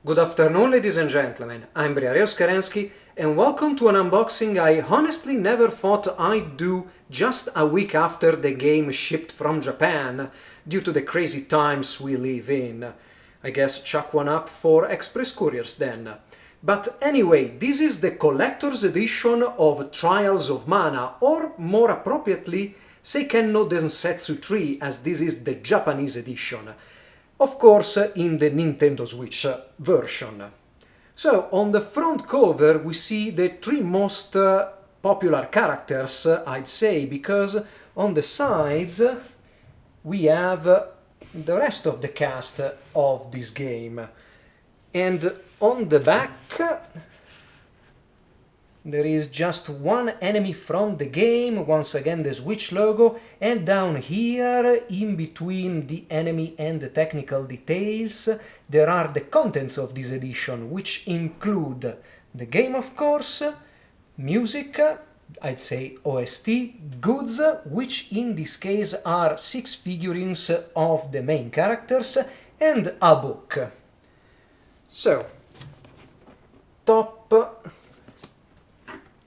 Good afternoon, ladies and gentlemen. I'm Briarios Kerensky, and welcome to an unboxing I honestly never thought I'd do just a week after the game shipped from Japan, due to the crazy times we live in. I guess chuck one up for express couriers then. But anyway, this is the collector's edition of Trials of Mana, or more appropriately, Seiken Densetsu 3, as this is the Japanese edition. Of course, in the Nintendo Switch version. So, on the front cover we see the three most popular characters, I'd say, because on the sides we have the rest of the cast of this game. And on the back there is just one enemy from the game, once again the Switch logo, and down here, in between the enemy and the technical details, there are the contents of this edition, which include the game, of course, music, I'd say OST, goods, which in this case are 6 figurines of the main characters, and a book. So, top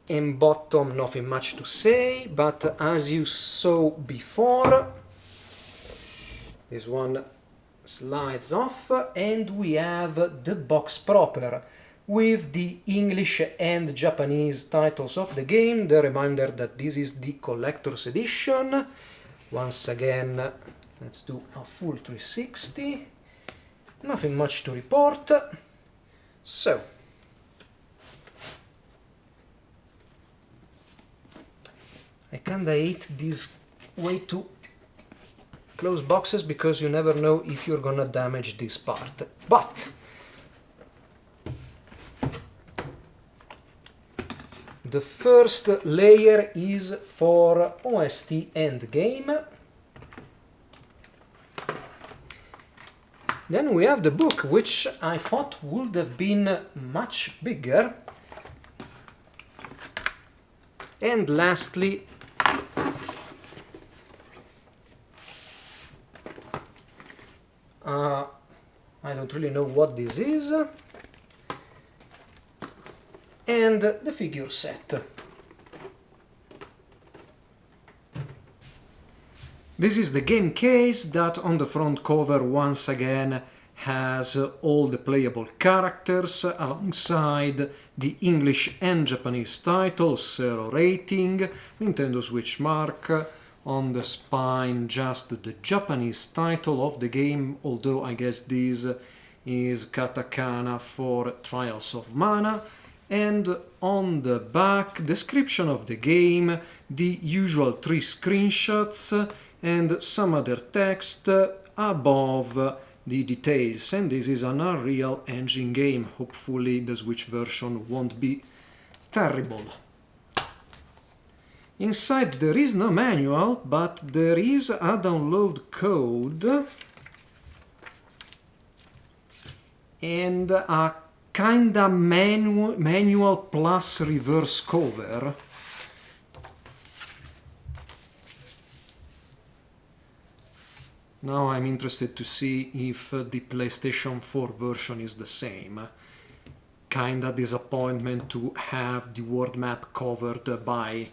and bottom, nothing much to say, but as you saw before, this one slides off and we have the box proper with the English and Japanese titles of the game. The reminder that this is the collector's edition. Once again, let's do a full 360. Nothing much to report. So, I kinda hate these way too close boxes because you never know if you're gonna damage this part. But the first layer is for OST and game. Then we have the book, which I thought would have been much bigger. And lastly, I don't really know what this is, and the figure set. This is the game case that on the front cover once again has all the playable characters alongside the English and Japanese titles, 0 rating, Nintendo Switch mark. On the spine just the Japanese title of the game, although I guess this is katakana for Trials of Mana. And on the back, description of the game, the usual 3 screenshots and some other text above the details. And this is an Unreal Engine game. Hopefully the Switch version won't be terrible. Inside there is no manual, but there is a download code and a kinda manual plus reverse cover. Now I'm interested to see if the PlayStation 4 version is the same. Kinda disappointment to have the world map covered by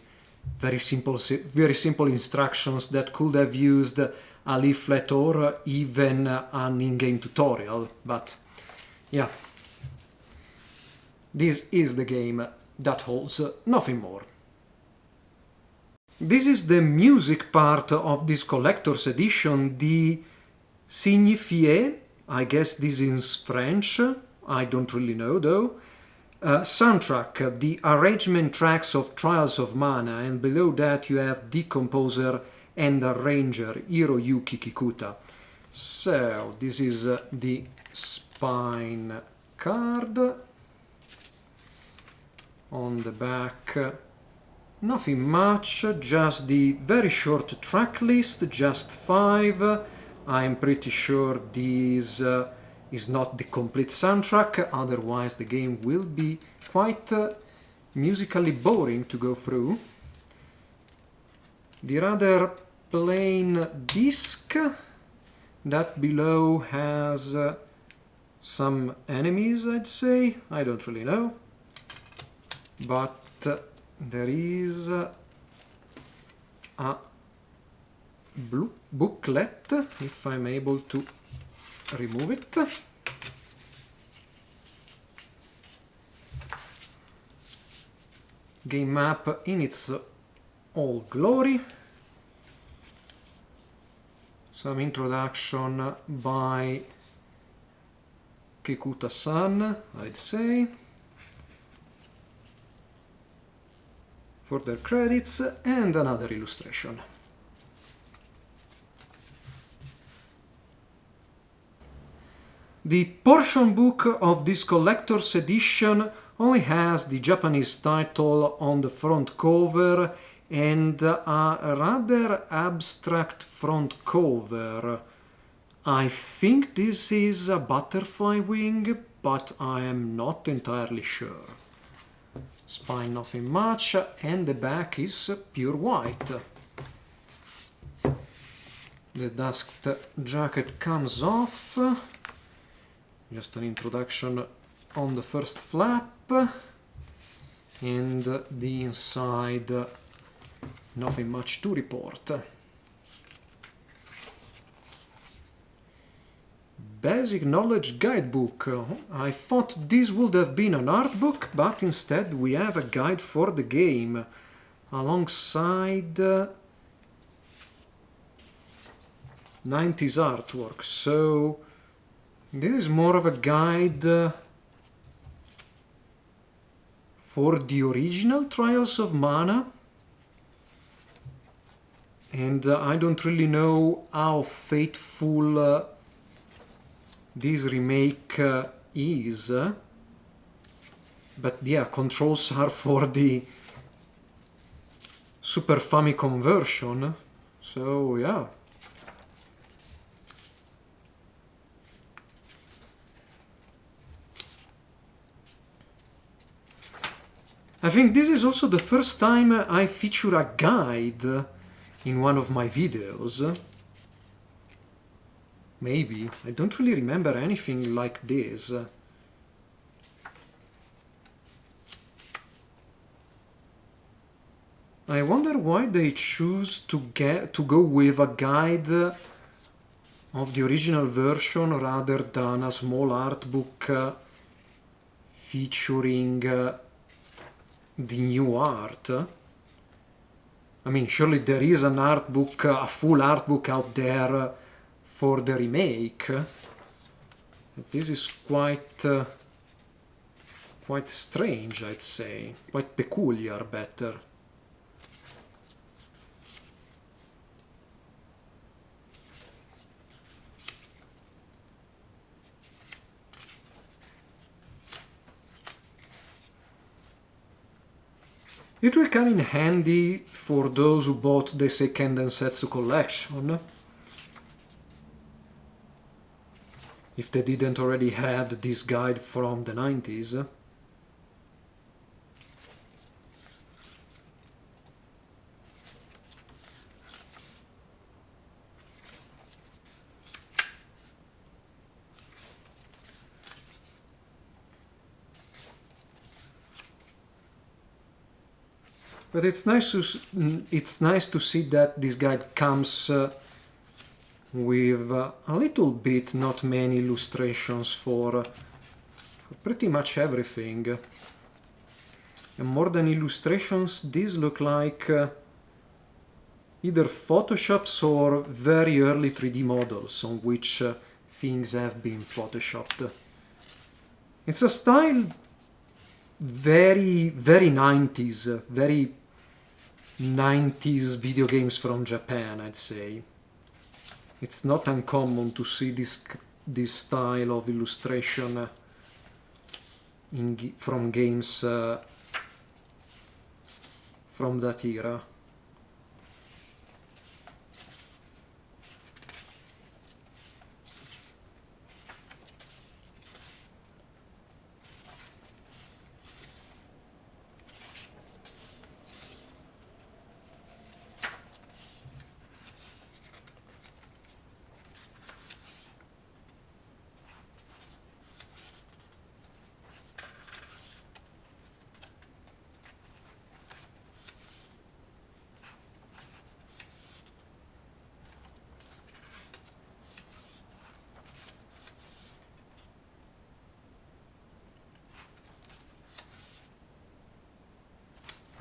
very simple instructions that could have used a leaflet or even an in-game tutorial, but yeah, this is the game that holds nothing more. This is the music part of this collector's edition, the Signifie, I guess this is French, I don't really know though. Soundtrack, the arrangement tracks of Trials of Mana, and below that you have the composer and arranger Hiroyuki Kikuta. So, this is the spine card. On the back, nothing much, just the very short track list, just 5. I'm pretty sure this is not the complete soundtrack, otherwise the game will be quite musically boring to go through. The rather plain disc that below has some enemies, I'd say. I don't really know. But there is a booklet, if I'm able to remove it. Game map in its all glory. Some introduction by Kikuta-san, I'd say. Further credits and another illustration. The portion book of this collector's edition only has the Japanese title on the front cover and a rather abstract front cover. I think this is a butterfly wing, but I am not entirely sure. Spine nothing much, and the back is pure white. The dust jacket comes off. Just an introduction on the first flap. And the inside, nothing much to report. Basic Knowledge Guidebook. I thought this would have been an art book, but instead we have a guide for the game alongside 90s artwork. So this is more of a guide for the original Trials of Mana. And I don't really know how faithful this remake is, but yeah, controls are for the Super Famicom version, so yeah. I think this is also the first time I feature a guide in one of my videos. Maybe. I don't really remember anything like this. I wonder why they choose to go with a guide of the original version rather than a small art book featuring the new art. I mean, surely there is an art book, a full art book out there for the remake. This is quite strange, I'd say. Quite peculiar, better. It will come in handy for those who bought the Seiken Densetsu collection, if they didn't already had this guide from the 90s. But it's nice to see that this guide comes with a little bit, not many illustrations for pretty much everything. And more than illustrations, these look like either Photoshops or very early 3D models on which things have been photoshopped. It's a style very 90s, very 90s video games from Japan, I'd say. It's not uncommon to see this style of illustration from games from that era.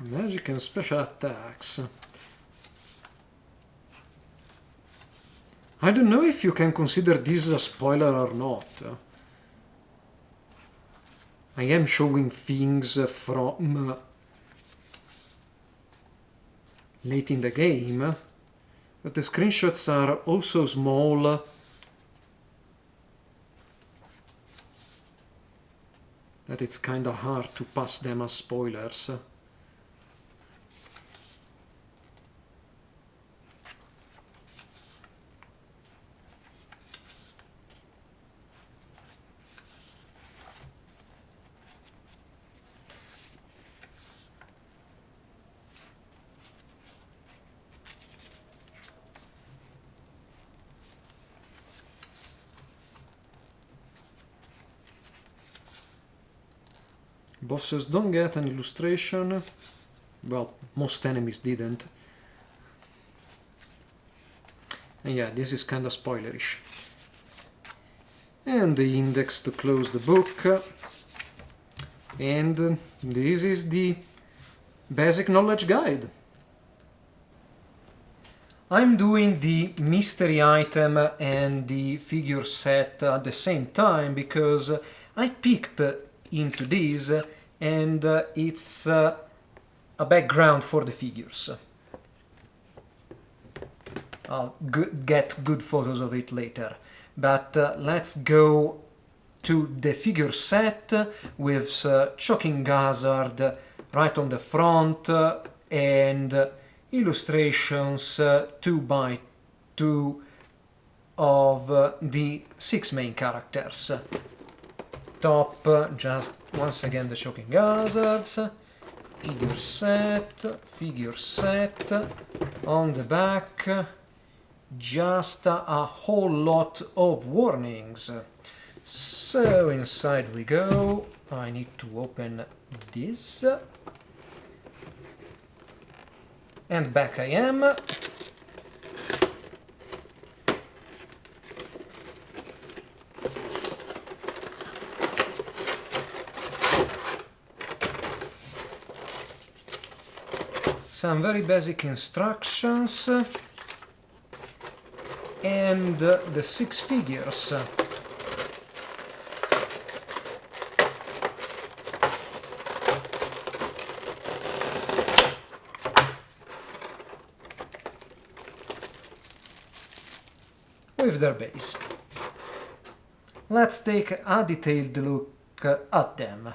Magic and special attacks. I don't know if you can consider this a spoiler or not. I am showing things from late in the game, but the screenshots are also small that it's kinda hard to pass them as spoilers. Bosses don't get an illustration. Well, most enemies didn't. And yeah, this is kinda spoilerish. And the index to close the book. And this is the basic knowledge guide. I'm doing the mystery item and the figure set at the same time because I picked into this and it's a background for the figures. I'll get good photos of it later. But let's go to the figure set with choking hazard right on the front and illustrations 2 by 2 of the 6 main characters. Top, just once again the choking hazards, figure set, on the back, just a whole lot of warnings. So inside we go. I need to open this. And back I am. Some very basic instructions. And the 6 figures. With their base. Let's take a detailed look at them.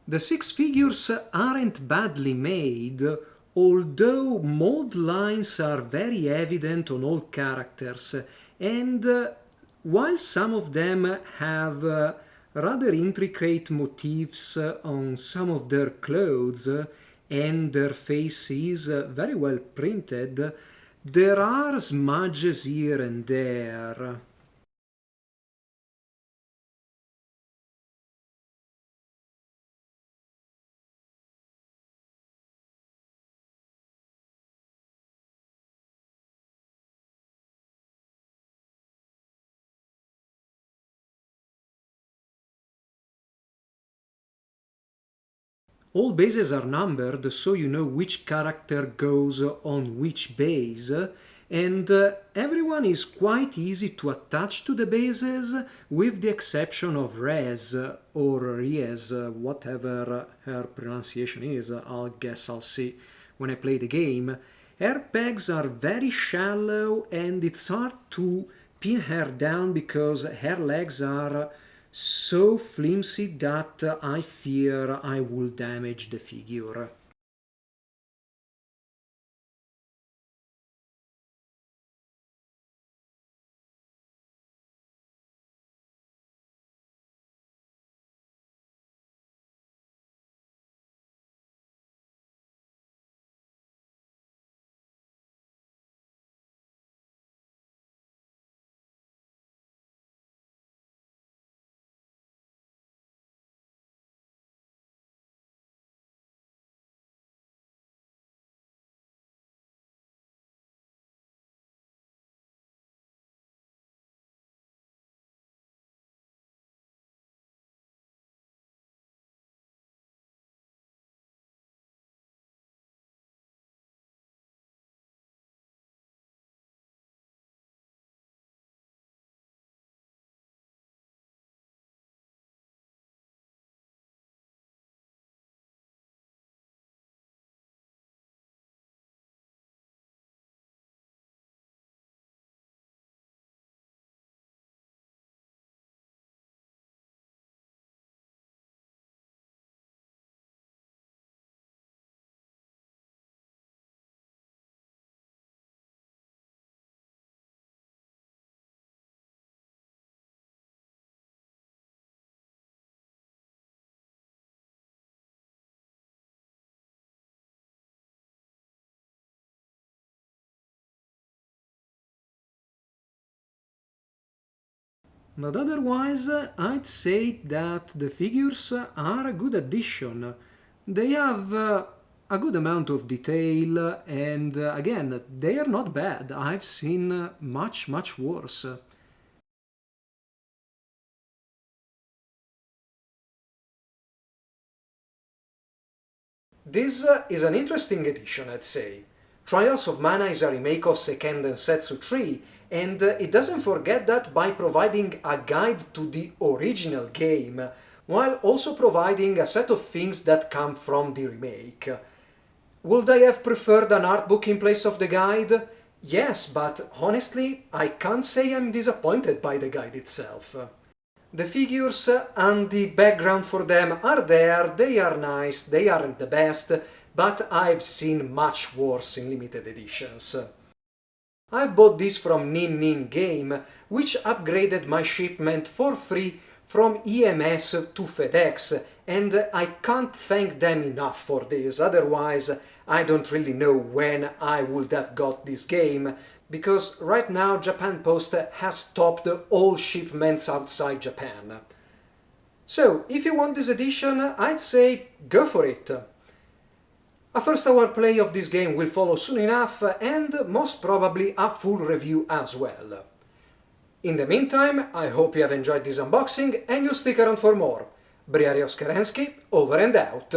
The 6 figures aren't badly made, although mold lines are very evident on all characters, and while some of them have rather intricate motifs on some of their clothes and their face is very well printed, there are smudges here and there. All bases are numbered, so you know which character goes on which base, and everyone is quite easy to attach to the bases, with the exception of Rez, or Riez, whatever her pronunciation is. I'll guess I'll see when I play the game. Her pegs are very shallow, and it's hard to pin her down because her legs are so flimsy that I fear I will damage the figure. But otherwise, I'd say that the figures are a good addition. They have a good amount of detail and again, they are not bad. I've seen much worse. This is an interesting edition, I'd say. Trials of Mana is a remake of Seiken Densetsu 3, and it doesn't forget that by providing a guide to the original game, while also providing a set of things that come from the remake. Would I have preferred an art book in place of the guide? Yes, but honestly, I can't say I'm disappointed by the guide itself. The figures and the background for them are there, they are nice, they aren't the best, but I've seen much worse in limited editions. I've bought this from Nin Nin Game, which upgraded my shipment for free from EMS to FedEx, and I can't thank them enough for this, otherwise I don't really know when I would have got this game, because right now Japan Post has stopped all shipments outside Japan. So, if you want this edition, I'd say go for it. A first hour play of this game will follow soon enough, and most probably a full review as well. In the meantime, I hope you have enjoyed this unboxing and you'll stick around for more. Briario Skarensky, over and out.